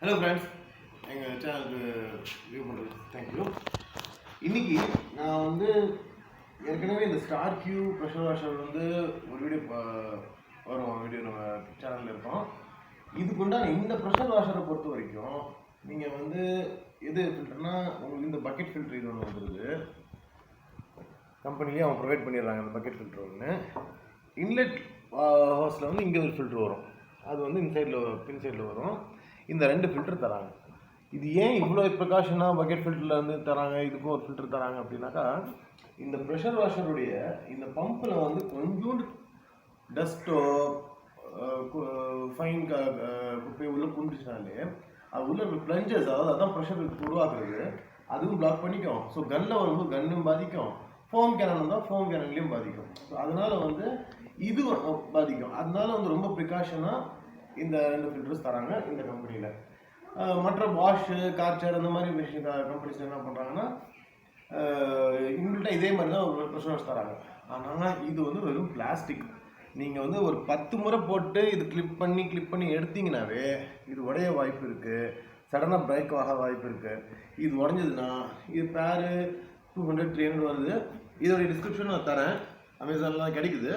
Hello friends, எங்கள் சேனலுக்கு view பண்ணுறது தேங்க்யூ. இன்றைக்கி நான் வந்து ஏற்கனவே இந்த ஸ்டார் கியூ ப்ரெஷர் வாஷர் வந்து ஒரு வீடியோ நம்ம சேனலில் இருக்கோம். இதுக்குண்டான இந்த ப்ரெஷர் வாஷரை பொறுத்த வரைக்கும் நீங்கள் வந்து எது ஃபில்டர்னா உங்களுக்கு இந்த பக்கெட் ஃபில்டர் இது ஒன்று வந்துடுது. கம்பெனிலேயே அவங்க ப்ரொவைட் பண்ணிடுறாங்க அந்த பக்கெட் ஃபில்டர் ஒன்று. இன்லெட் ஹோஸில் வந்து இங்கே ஒரு ஃபில்டர் வரும், அது வந்து பின் சைடில் வரும். இந்த ரெண்டு ஃபில்டர் தராங்க. இது ஏன் இவ்வளோ ப்ரிகாஷனாக பக்கெட் ஃபில்டரில் வந்து தராங்க, இதுக்கும் ஒரு ஃபில்டர் தராங்க அப்படின்னாக்கா, இந்த ப்ரெஷர் வாஷருடைய இந்த பம்பில் வந்து கொஞ்சோண்டு டஸ்ட்டோ ஃபைன் குப்பை உள்ளே குண்டுச்சுனாலே அது உள்ள பிளஞ்சஸ், அதாவது அதான் ப்ரெஷர் உருவாக்குறது, அதுவும் பிளாக் பண்ணிக்கும். ஸோ கன்னில் வரும்போது கன்னும் பாதிக்கும், ஃபோம் கேனன் வந்தால் ஃபோம் கேனன்லேயும் பாதிக்கும். ஸோ அதனால் வந்து இது பாதிக்கும். அதனால வந்து ரொம்ப ப்ரிகாஷனாக இந்த ரெண்டு ஃபில்டர்ஸ் தராங்க இந்த கம்பெனியில். மற்ற வாஷு கார்ச்சர் அந்த மாதிரி மிஷின் கம்பெனிஸ் என்ன பண்ணுறாங்கன்னா இன்பில்ட்டாக இதே மாதிரி தான் ஒரு ப்ரெஷர் வாஷ் தராங்க. ஆனால் இது வந்து வெறும் பிளாஸ்டிக். நீங்கள் வந்து ஒரு 10 முறை போட்டு இது கிளிப் பண்ணி எடுத்தீங்கன்னாவே இது உடைய வாய்ப்பு இருக்குது, சடனாக பிரேக் ஆக வாய்ப்பு இருக்குது. இது உடஞ்சதுன்னா இது பேரு 200-300 வருது. இதோடைய டிஸ்கிரிப்ஷன் நான் தரேன், அமேசான்லாம் கிடைக்குது.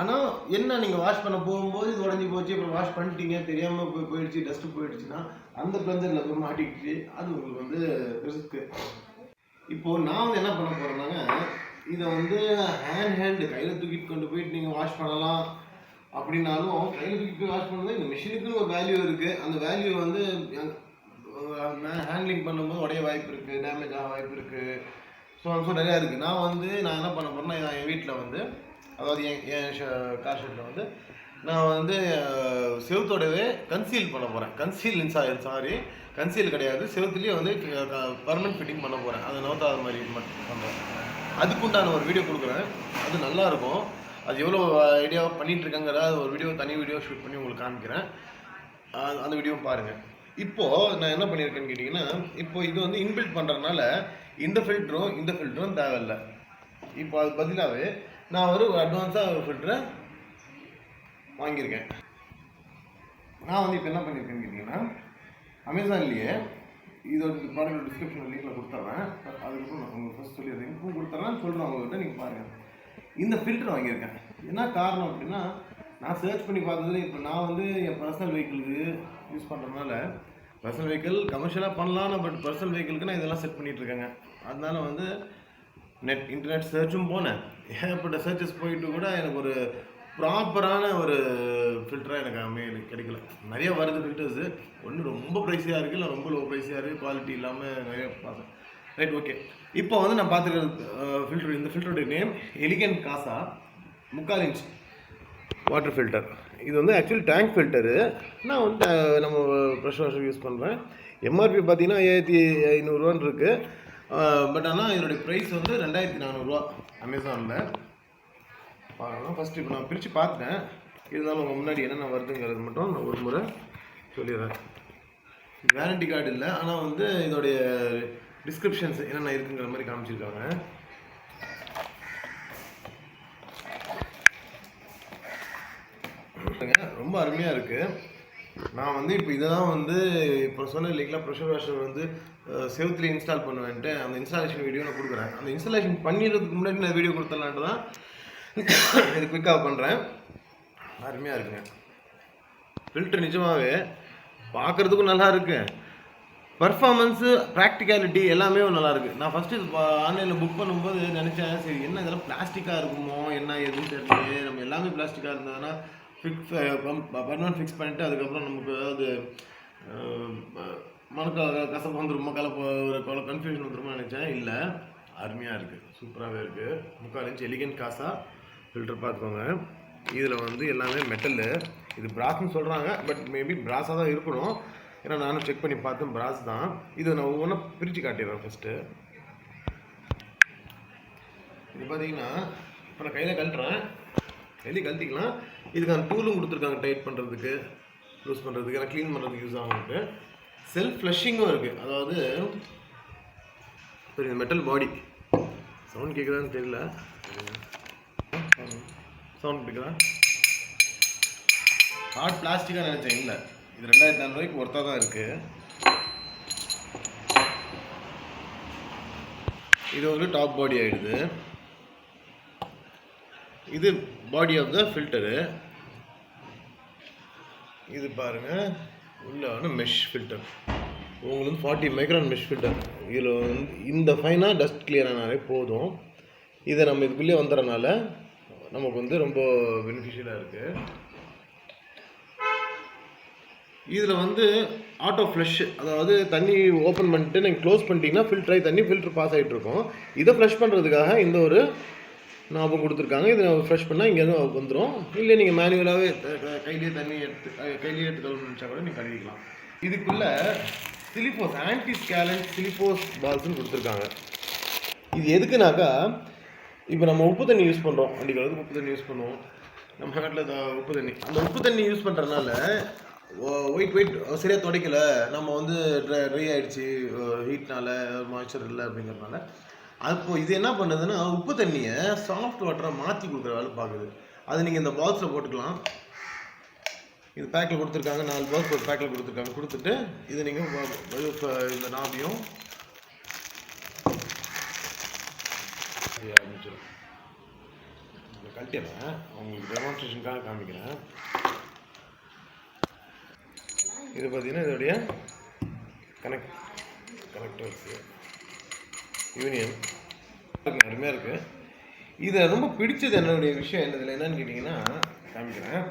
ஆனால் என்ன, நீங்கள் வாஷ் பண்ண போகும்போது இது உடஞ்சி போச்சு, அப்புறம் வாஷ் பண்ணிட்டீங்க, தெரியாமல் போயிடுச்சு, டஸ்ட்டு போயிடுச்சுன்னா அந்த பிளஞ்சரில் போய் மாட்டிக்கிட்டு அது உங்களுக்கு வந்து ரிஸ்க்கு. இப்போது நான் வந்து என்ன பண்ண போகிறேன்னாங்க, இதை வந்து ஹேண்டு கையில் தூக்கிட்டு கொண்டு போயிட்டு நீங்கள் வாஷ் பண்ணலாம் அப்படின்னாலும் கையில் தூக்கிட்டு போய் வாஷ் பண்ணலாம். இந்த மிஷினுக்குன்னு ஒரு வேல்யூ இருக்குது. அந்த வேல்யூ வந்து ஹேண்ட்லிங் பண்ணும்போது உடைய வாய்ப்பு இருக்குது, டேமேஜ் ஆக வாய்ப்பு இருக்குது. ஸோ நிறையா இருக்குது. நான் என்ன பண்ண போகிறேன்னா, என் வீட்டில் வந்து, அதாவது என் கார் ஷெட்டில் வந்து நான் வந்து செவுத்தோடவே கன்சீல் பண்ண போகிறேன். கன்சீல் கிடையாது, செவுத்துலேயே வந்து பர்மனெண்ட் ஃபிட்டிங் பண்ண போகிறேன். அது நோத்தாத மாதிரி மட்டும் பண்ணுறேன். அதுக்குண்டான ஒரு வீடியோ கொடுக்குறேன், அது நல்லாயிருக்கும். அது எவ்வளோ ஐடியாவாக பண்ணிகிட்ருக்காங்கிற ஒரு தனி வீடியோ ஷூட் பண்ணி உங்களுக்கு காமிக்கிறேன். அந்த வீடியோவும் பாருங்கள். இப்போது நான் என்ன பண்ணியிருக்கேன்னு கேட்டிங்கன்னா, இப்போது இது வந்து இன்பில்ட் பண்ணுறதுனால இந்த ஃபில்டரும் தேவையில்லை. இப்போ அது பதிலாகவே நான் ஒரு அட்வான்ஸாக ஒரு ஃபில்டரை வாங்கியிருக்கேன். நான் வந்து இப்போ என்ன பண்ணியிருக்கேன்னு கேட்டிங்கன்னா, அமேசான்லேயே இதோட ப்ராடக்ட் டிஸ்கிரிப்ஷன் லிங்கில் கொடுத்துட்றேன். அதுக்கப்புறம் நான் உங்களுக்கு ஃபஸ்ட் சொல்லிடுறேன், இப்போ கொடுத்துட்றேன் சொல்கிறேன் உங்கள்கிட்ட, நீங்கள் பாருங்கள். இந்த ஃபில்டர் வாங்கியிருக்கேன். என்ன காரணம் அப்படின்னா, நான் சர்ச் பண்ணி பார்த்தது, இப்போ நான் வந்து என் பர்சனல் வெஹிக்கிளுக்கு யூஸ் பண்ணுறதுனால, பர்சனல் வெஹிக்கிள் கமர்ஷியலாக பண்ணலாம், பட் பர்சனல் வெஹிக்கிளுக்கு நான் இதெல்லாம் செட் பண்ணிகிட்ருக்கேங்க. அதனால வந்து இன்டர்நெட் சர்ச்சும் போனேன், ஏகப்பட்ட சர்ச்சஸ் போயிட்டு கூட எனக்கு ஒரு ப்ராப்பரான ஒரு ஃபில்டராக எனக்கு கிடைக்கல. நிறைய வருது ஃபில்டர்ஸு, ஒன்று ரொம்ப ப்ரைஸியாக இருக்குது, இல்லை ரொம்ப லோ ப்ரைஸியாக இருக்குது, குவாலிட்டி இல்லாமல் நிறைய பார்த்தேன். Right, okay. இப்போ வந்து நான் பார்த்துருக்க ஃபில்டர், இந்த ஃபில்டருடைய நேம் எலிகன்ட் காசா 3/4 இன்ச் வாட்டர் ஃபில்டர். இது வந்து ஆக்சுவலி டேங்க் ஃபில்டரு. நான் வந்து நம்ம ப்ரெஷர் வாஷர் யூஸ் பண்ணுறேன். எம்ஆர்பி பார்த்தீங்கன்னா 1500 இருக்குது. பட் ஆனால் இதனுடைய ப்ரைஸ் வந்து 2400 அமேசானில் பார்க்கலாம். ஃபஸ்ட்டு இப்போ நான் பிரித்து பார்த்துட்டேன், இருந்தாலும் உங்கள் முன்னாடி என்னென்ன வருதுங்கிறது மட்டும் நான் ஒரு முறை சொல்லிடுறேன். வேரண்டி கார்டு இல்லை, ஆனால் வந்து இதோடைய டிஸ்கிரிப்ஷன்ஸ் என்னென்ன இருக்குங்கிற மாதிரி காமிச்சிருக்காங்க. ரொம்ப அருமையாக இருக்குது. நான் வந்து இப்போ இதை தான் வந்து இப்போ சொன்ன இல்லைங்களா, ப்ரெஷர் வாஷர் வந்து செவுத்துல இன்ஸ்டால் பண்ணுவேன்ட்டு அந்த இன்ஸ்டாலேஷன் வீடியோ நான் கொடுக்குறேன். அந்த இன்ஸ்டாலேஷன் பண்ணிடுறதுக்கு முன்னாடி நான் வீடியோ கொடுத்துடலான்ட்டு தான் இது குயிக்காக பண்ணுறேன். அருமையாக இருக்குங்க ஃபில்டர். நிஜமாகவே பார்க்குறதுக்கும் நல்லா இருக்குது, பர்ஃபார்மன்ஸு ப்ராக்டிகாலிட்டி எல்லாமே நல்லாயிருக்கு. நான் ஃபஸ்ட்டு இது ஆன்லைனில் புக் பண்ணும்போது நினச்சேன், சரி என்ன இதெல்லாம் பிளாஸ்டிக்காக இருக்குமோ என்ன எதுவும் தெரியல, நம்ம எல்லாமே பிளாஸ்டிக்காக இருந்ததுன்னா பர்மனன்ட் ஃபிக்ஸ் பண்ணிவிட்டு அதுக்கப்புறம் நமக்கு ஏதாவது கசப்பு வந்துருமா, ஒரு கன்ஃபியூஷன் வந்துருமா நினச்சேன். இல்லை, அருமையாக இருக்குது, சூப்பராகவே இருக்குது. 3/4 இன்ச் எலிகன்ட் காசா ஃபில்டர் பார்த்துக்கோங்க. இதில் வந்து எல்லாமே மெட்டலு. இது பிராஸ்ன்னு சொல்கிறாங்க, பட் மேபி பிராஸாக தான் இருக்கணும், ஏன்னா நானும் செக் பண்ணி பார்த்தேன் பிராஸ் தான். இது நான் ஒவ்வொன்றா பிரித்து காட்டிடுறேன். ஃபஸ்ட்டு இது பார்த்தீங்கன்னா, இப்போ நான் கையில் கழட்டுறேன், கையில் கழட்டிக்கலாம். இதுக்கான டூலும் கொடுத்துருக்காங்க, டைட் பண்ணுறதுக்கு, யூஸ் பண்ணுறதுக்கு, ஏன்னா க்ளீன் பண்ணுறதுக்கு யூஸ் ஆகும்ட்டு. செல்ஃப் ஃப்ளஷிங்கும் இருக்குது. அதாவது இந்த மெட்டல் பாடி சவுண்ட் கேட்குதான்னு தெரியல, சவுண்ட் கேட்குதா? ஹார்ட் பிளாஸ்டிக்காக நினச்சேன், இல்லை இது 2400 ஒர்த்தாக தான் இருக்குது. இது வந்து டாப் பாடி ஆகிடுது. இது பாடி ஆஃப் த ஃபில்டரு. இது பாருங்கள், உள்ள வந்து மெஷ் ஃபில்டர். உங்களுக்கு வந்து 40 மைக்ரான் மெஷ் ஃபில்டர். இதில் வந்து இந்த ஃபைனாக டஸ்ட் கிளியர் ஆனாலே போதும். இதை நம்ம இதுக்குள்ளே வந்துடுறனால நமக்கு வந்து ரொம்ப பெனிஃபிஷியலாக இருக்குது. இதில் வந்து ஆட்டோ ஃப்ளஷ், அதாவது தண்ணி ஓப்பன் பண்ணிட்டு நீங்கள் க்ளோஸ் பண்ணிட்டீங்கன்னா ஃபில்டர் ஆகி தண்ணி ஃபில்டர் பாஸ் ஆகிட்டு இருக்கும். இதை ஃப்ளஷ் பண்ணுறதுக்காக இந்த ஒரு நாபம் கொடுத்துருக்காங்க. இதை ஃப்ரெஷ் பண்ணால் இங்கேருந்து வந்துடும். இல்லை நீங்கள் மேனுவலாகவே கையிலேயே தண்ணி கையிலேயே எடுத்து கழுவு நினச்சா கூட நீங்கள் கழுவிக்கலாம். இதுக்குள்ளே சிலிப்போஸ், ஆன்டி ஸ்கேலண்ட் சிலிப்போஸ் பால்ஸ்ன்னு கொடுத்துருக்காங்க. இது எதுக்குனாக்கா, இப்போ நம்ம உப்பு தண்ணி யூஸ் பண்ணுறோம், அடிக்கிறதுக்கு உப்பு தண்ணி யூஸ் பண்ணுவோம் நம்ம வீட்டில். உப்பு தண்ணி, அந்த உப்பு தண்ணி யூஸ் பண்ணுறதுனால ஒயிட் சரியாக துடைக்கலை, நம்ம வந்து ட்ரை ஆகிடுச்சு ஹீட்னால, மாய்ச்சர் இல்லை அப்படிங்கிறதுனால. அப்போது இது என்ன பண்ணுதுன்னா உப்பு தண்ணியை சாஃப்ட் வாட்டராக மாற்றி கொடுக்குற வேலை பார்க்குது. அது நீங்கள் இந்த பாக்ஸில் போட்டுக்கலாம். இது பேக்கில் கொடுத்துருக்காங்க, 4 பாக்ஸ் ஒரு பேக்கில் கொடுத்துருக்காங்க. கொடுத்துட்டு இது நீங்கள் இந்த நாபியும் ஆரம்பிச்சிடும். கழட்டிடுறேன், உங்களுக்கு டெமான்ஸ்ட்ரேஷனுக்காக காமிக்கிறேன். இது பார்த்தீங்கன்னா இதோடைய கனெக்டர்ஸு யூனியன் அருமையாக இருக்குது. இதை ரொம்ப பிடிச்சது என்னுடைய விஷயம் என்னன்னு கேட்டிங்கன்னா காமிக்கிறேன்.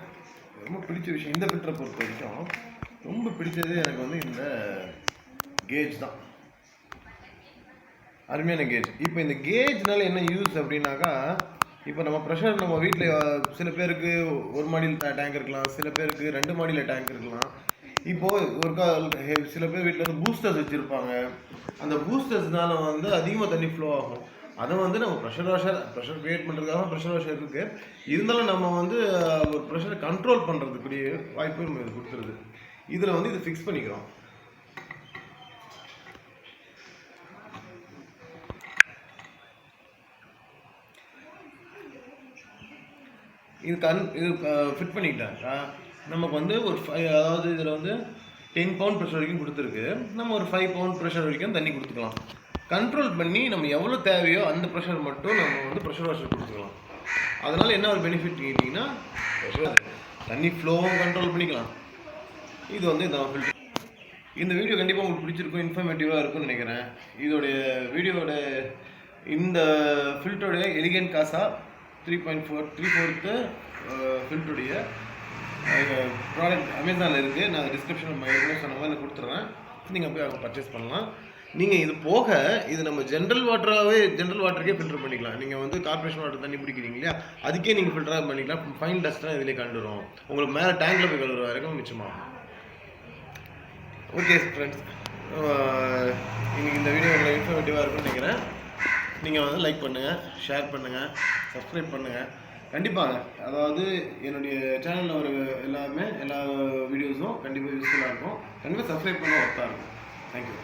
ரொம்ப பிடிச்ச விஷயம் இந்த ஃபில்டரை பொறுத்த வரைக்கும் ரொம்ப பிடிச்சது எனக்கு வந்து இந்த கேஜ் தான். அருமையான கேஜ். இப்போ இந்த கேஜ்னால என்ன யூஸ் அப்படின்னாக்கா, இப்போ நம்ம ப்ரெஷர் நம்ம வீட்டில் சில பேருக்கு 1 மாடியில் டேங்க் இருக்கலாம், சில பேருக்கு 2 மாடியில் டேங்க் இருக்கலாம். இப்போது சில பேர் வீட்டில் வந்து பூஸ்டர்ஸ் வச்சுருப்பாங்க. அந்த பூஸ்டர்ஸ்னால வந்து அதிகமாக தண்ணி ஃப்ளோ ஆகும். அதை வந்து நம்ம ப்ரெஷர் க்ரியேட் பண்ணுறதுக்காக ப்ரெஷர் வாஷர் இருக்குது. இருந்தாலும் நம்ம வந்து ஒரு ப்ரெஷரை கண்ட்ரோல் பண்ணுறதுக்குரிய வாய்ப்பு நம்ம இது கொடுத்துருது. இதில் வந்து இதை ஃபிக்ஸ் பண்ணிக்கிறோம். இது ஃபிட் பண்ணிக்கிட்டாக்கா நமக்கு வந்து ஒரு அதாவது இதில் வந்து 10 பவுண்ட் ப்ரெஷர் வரைக்கும் கொடுத்துருக்கு. நம்ம ஒரு 5 பவுண்ட் ப்ரெஷர் வரைக்கும் தண்ணி கொடுத்துக்கலாம். கண்ட்ரோல் பண்ணி நம்ம எவ்வளோ தேவையோ அந்த ப்ரெஷர் மட்டும் நம்ம வந்து ப்ரெஷர் வாஷர் கொடுத்துக்கலாம். அதனால் என்ன ஒரு பெனிஃபிட் கேட்டிங்கன்னா, தண்ணி ஃப்ளோவும் கண்ட்ரோல் பண்ணிக்கலாம். இது வந்து இந்த ஃபில்டர். இந்த வீடியோ கண்டிப்பாக உங்களுக்கு பிடிச்சிருக்கும், இன்ஃபர்மேட்டிவாக இருக்கும்னு நினைக்கிறேன். இதோடைய வீடியோட இந்த ஃபில்டருடைய எலிகன்ட் காசா 3/4 ஃபில்டருடைய ப்ராடக்ட் அமேசானில் இருக்குது. நான் டிஸ்கிரிப்ஷனில் எவ்வளோ சொன்ன மாதிரி கொடுத்துட்றேன். நீங்கள் போய் அவங்க பர்ச்சேஸ் பண்ணலாம். நீங்கள் இது போக இது நம்ம ஜென்ரல் வாட்டருக்கே ஃபில்டர் பண்ணிக்கலாம். நீங்கள் வந்து கார்பரேஷன் வாட்டர் தண்ணி பிடிக்கிறீங்க இல்லையா, அதுக்கே நீங்கள் ஃபில்டராக பண்ணிக்கலாம். ஃபைன் டஸ்ட்லாம் இதிலே கண்டுடும். உங்களுக்கு மேலே டேங்கில் போய் கழுவுற வரைக்கும் மிச்சமாகும். ஓகே ஃப்ரெண்ட்ஸ், இன்றைக்கி இந்த வீடியோ உங்களுக்கு இன்ஃபர்மேட்டிவாக இருக்குன்னு நினைக்கிறேன். நீங்கள் வந்து லைக் பண்ணுங்கள், ஷேர் பண்ணுங்கள், சப்ஸ்கிரைப் பண்ணுங்கள். கண்டிப்பாக, அதாவது என்னுடைய சேனலில் ஒரு எல்லா வீடியோஸும் கண்டிப்பாக யூஸ்ஃபுல்லாக இருக்கும். கண்டிப்பாக சப்ஸ்கிரைப் பண்ண ஒர்த்தாக இருக்கும். தேங்க்யூ.